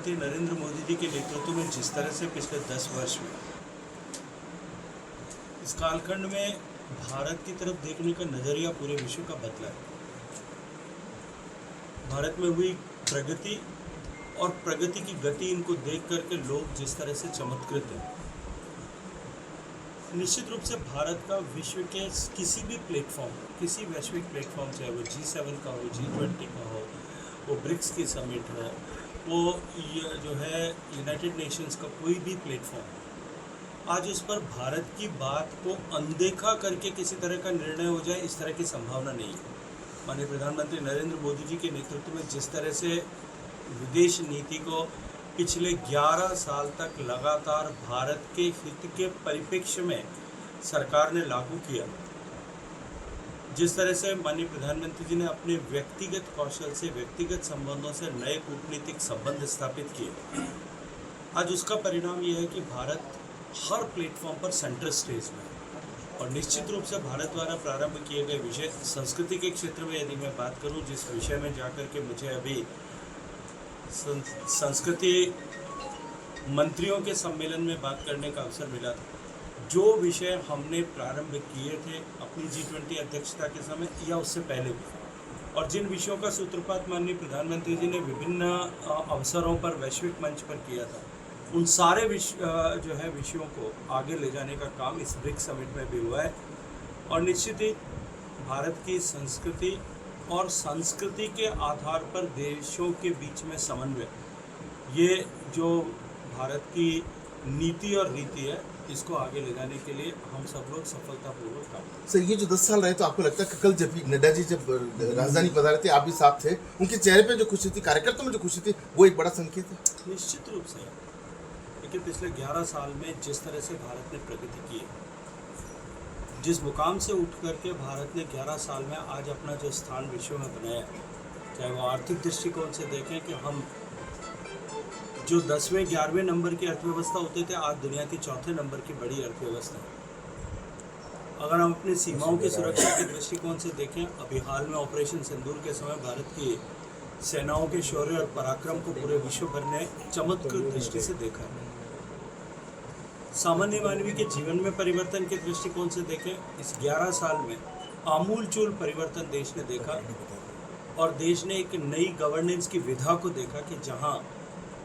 प्रधानमंत्री नरेंद्र मोदी जी के नेतृत्व में जिस तरह से पिछले 10 वर्ष में इस कालखंड में भारत की तरफ देखने का नजरिया पूरे विश्व का बदला है। भारत में हुई प्रगति और प्रगति की गति इनको देख करके लोग जिस तरह से चमत्कृत हैं। निश्चित रूप से भारत का विश्व के किसी भी प्लेटफॉर्म, किसी वैश्विक प्लेटफॉर्म, चाहे वो G7 का हो, G20 का हो, वो ब्रिक्स की समिट है, वो जो है यूनाइटेड नेशंस का कोई भी प्लेटफॉर्म, आज उस पर भारत की बात को अनदेखा करके किसी तरह का निर्णय हो जाए, इस तरह की संभावना नहीं है। माननीय प्रधानमंत्री नरेंद्र मोदी जी के नेतृत्व में जिस तरह से विदेश नीति को पिछले 11 साल तक लगातार भारत के हित के परिप्रेक्ष्य में सरकार ने लागू किया, जिस तरह से माननीय प्रधानमंत्री जी ने अपने व्यक्तिगत कौशल से, व्यक्तिगत संबंधों से नए कूटनीतिक संबंध स्थापित किए, आज उसका परिणाम यह है कि भारत हर प्लेटफॉर्म पर सेंटर स्टेज में है। और निश्चित रूप से भारत द्वारा प्रारंभ किए गए विषय संस्कृति के क्षेत्र में यदि मैं बात करूं, जिस विषय में जाकर के मुझे अभी संस्कृति मंत्रियों के सम्मेलन में बात करने का अवसर मिला था, जो विषय हमने प्रारंभ किए थे अपनी G20 अध्यक्षता के समय या उससे पहले भी, और जिन विषयों का सूत्रपात माननीय प्रधानमंत्री जी ने विभिन्न अवसरों पर वैश्विक मंच पर किया था, उन सारे विषयों को आगे ले जाने का काम इस ब्रिक्स समिट में भी हुआ है। और निश्चित ही भारत की संस्कृति और संस्कृति के आधार पर देशों के बीच में समन्वय, ये जो भारत की नीति और रीति है, इसको आगे ले जाने के लिए हम सब लोग सफलतापूर्वक काम करें। सर, ये जो 10 साल रहे, तो आपको लगता है कि कल जब नड्डा जी जब राजधानी पधारे थे, आप भी साथ थे, उनके चेहरे पे जो खुशी थी, कार्यकर्ताओं में जो खुशी थी, वो एक बड़ा संकेत है? निश्चित रूप से। लेकिन पिछले 11 साल में जिस तरह से भारत ने प्रगति की है, जिस मुकाम से उठ करके भारत ने 11 साल में आज अपना जो स्थान विश्व में बनाया, चाहे वो आर्थिक दृष्टिकोण से देखें कि हम जो 10वें 11वें नंबर की अर्थव्यवस्था होते थे, आज दुनिया की 4थे नंबर की बड़ी अर्थव्यवस्था है। अगर हम अपनी सीमाओं की सुरक्षा के दृष्टिकोण से देखें, अभी हाल में ऑपरेशन सिंदूर के समय भारत की सेनाओं के शौर्य और पराक्रम को पूरे विश्व भर ने चमत्कृत दृष्टि से देखा है। सामान्य मानवीय के जीवन में परिवर्तन के दृष्टिकोण से देखें, इस 11 साल में आमूलचूल परिवर्तन देश ने देखा, और देश ने एक नई गवर्नेंस की विधा को देखा कि जहां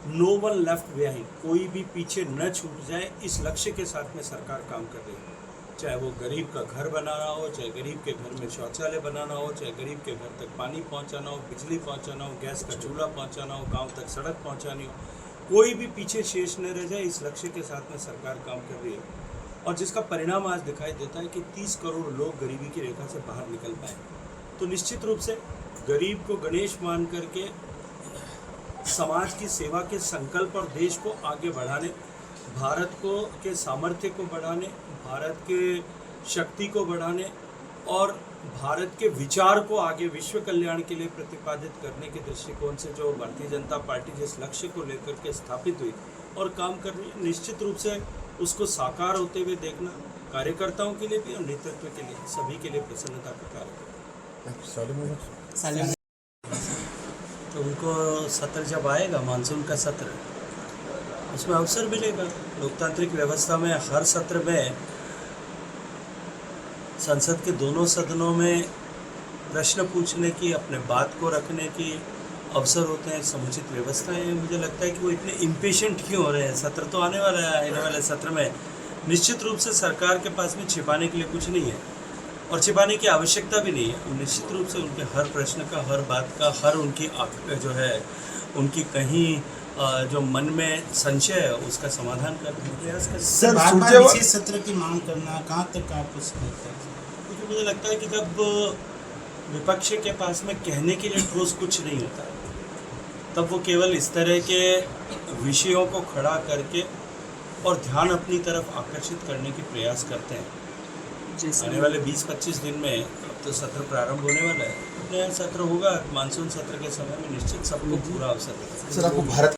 नो वन लेफ्ट बिहाइंड, कोई भी पीछे न छूट जाए, इस लक्ष्य के साथ में सरकार काम कर रही है। चाहे वो गरीब का घर बनाना हो, चाहे गरीब के घर में शौचालय बनाना हो, चाहे गरीब के घर तक पानी पहुंचाना हो, बिजली पहुंचाना हो, गैस का चूल्हा पहुंचाना हो, गांव तक सड़क पहुंचानी हो, कोई भी पीछे शेष न रह जाए, इस लक्ष्य के साथ में सरकार काम कर रही है। और जिसका परिणाम आज दिखाई देता है कि 30 करोड़ लोग गरीबी की रेखा से बाहर निकल पाए। तो निश्चित रूप से गरीब को गणेश मान करके समाज की सेवा के संकल्प और देश को आगे बढ़ाने, भारत को के सामर्थ्य को बढ़ाने, भारत के शक्ति को बढ़ाने और भारत के विचार को आगे विश्व कल्याण के लिए प्रतिपादित करने के दृष्टिकोण से जो भारतीय जनता पार्टी जिस लक्ष्य को लेकर के स्थापित हुई और काम कर रही है, निश्चित रूप से उसको साकार होते हुए देखना कार्यकर्ताओं के लिए भी और नेतृत्व के लिए, सभी के लिए प्रसन्नता का कारण है। तो उनको सत्र जब आएगा, मानसून का सत्र, उसमें अवसर मिलेगा। लोकतांत्रिक व्यवस्था में हर सत्र में संसद के दोनों सदनों में प्रश्न पूछने की, अपने बात को रखने की अवसर होते हैं, समुचित व्यवस्था है। मुझे लगता है कि वो इतने इम्पेशेंट क्यों हो रहे हैं। सत्र तो आने वाला है, आने वाले सत्र में निश्चित रूप से सरकार के पास में छिपाने के लिए कुछ नहीं है और छिपाने की आवश्यकता भी नहीं है। निश्चित रूप से उनके हर प्रश्न का, हर बात का, हर उनकी जो है उनकी कहीं जो मन में संशय है, उसका समाधान करने का प्रयास करें। सर, बार-बार विशेष सत्र की मांग करना कहाँ तक आपको समझता है? क्योंकि मुझे लगता है कि जब विपक्ष के पास में कहने के लिए ठोस कुछ नहीं होता, तब वो केवल इस तरह के विषयों को खड़ा करके और ध्यान अपनी तरफ आकर्षित करने की प्रयास करते हैं। आने वाले 20-25 दिन में अब तो सत्र प्रारंभ होने वाला है, नया सत्र होगा, मानसून सत्र के समय में निश्चित सबको पूरा अवसर देगा। सर, आपको भारत